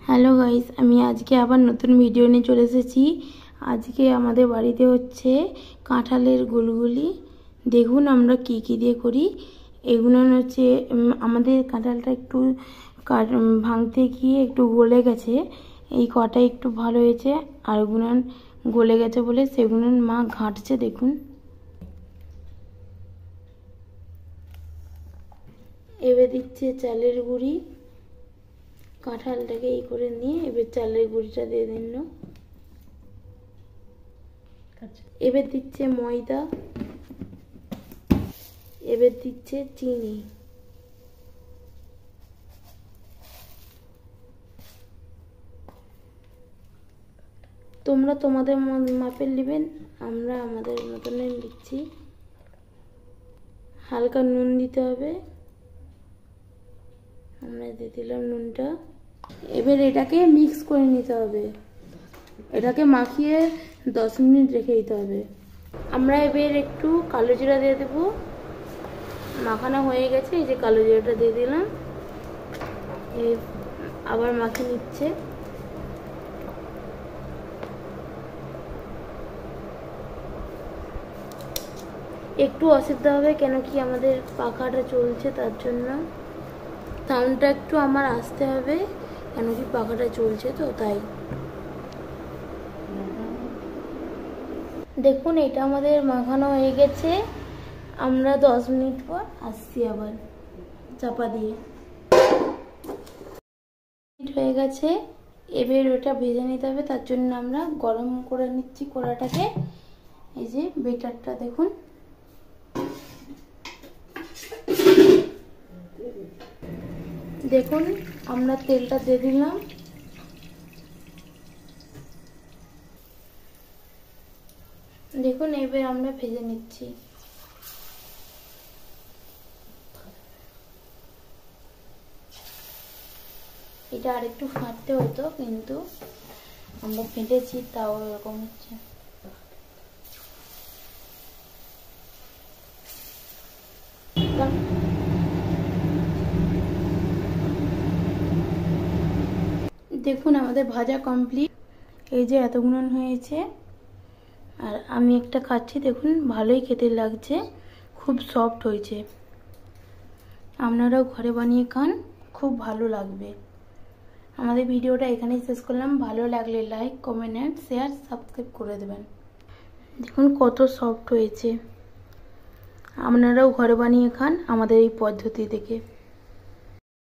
Hello guys, আমি আজকে আবার নতুন ভিডিও নিয়ে চলে এসেছি। আজকে আমাদের বাড়িতে হচ্ছে কাঁঠালের গুলগুলি। দেখুন আমরা কি কি দিয়ে করি। এগুলো হচ্ছে আমাদের কাঁঠালটা একটু ভাঙতে গিয়ে একটু গলে গেছে, এই কটা একটু ভালো হয়েছে, আর ওগুলো গলে গেছে বলে সেগুলো মা ঘাঁটছে। দেখুন এবার দিচ্ছে চালের গুঁড়ি। কাঁঠালটাকে এই করে নিয়ে এবার চালের গুঁড়িটা দিয়ে দিন। এবার দিচ্ছে ময়দা, এবার দিচ্ছে চিনি, তোমরা তোমাদের মাপের নেবেন, আমরা আমাদের মতনই দিচ্ছি। হালকা নুন দিতে হবে, আমরা দিয়ে দিলাম নুনটা। এবার এটাকে মিক্স করে নিতে হবে, এটাকে মাখিয়ে 10 মিনিট রেখে দিতে হবে। আমরা এবার একটু কালো জিরা দিয়ে দেবো। মাখানো হয়ে গেছে, এই যে কালো জিরাটা দিয়ে দিলাম, আবার মাখিয়ে নিচ্ছে। একটু অসুবিধা হবে, কেন কি আমাদের পাখাটা চলছে, তার জন্য সাউন্ডটা একটু আমার আসতে হবে, কেন কি পাখাটা চলছে তো তাই। দেখুন এটা আমাদের মাখানো হয়ে গেছে। আমরা 10 মিনিট পর আসছি আবার চাপা দিয়ে। হয়ে গেছে, এবার ওটা ভেজে নিতে হবে, তার জন্য আমরা গরম করে নিচ্ছি কড়াটাকে। এই যে বেটারটা দেখুন, দেখুন আমরা তেলটা দিয়ে দিলাম। দেখুন এবার আমরা ভেজে নিচ্ছি। এটা আরেকটু ফাটতে হতো, কিন্তু আমরা ফেটেছি তাও এরকম হচ্ছে। দেখুন আমাদের ভাজা কমপ্লিট, এই যে এতগুলো হয়েছে। আর আমি একটা খাচ্ছি, দেখুন ভালোই খেতে লাগছে, খুব সফট হয়েছে। আপনারাও ঘরে বানিয়ে খান, খুব ভালো লাগবে। আমাদের ভিডিওটা এখানেই শেষ করলাম। ভালো লাগলে like, comment and share, subscribe করে দেবেন। দেখুন কত সফট হয়েছে। আপনারাও ঘরে বানিয়ে খান আমাদের এই পদ্ধতি থেকে।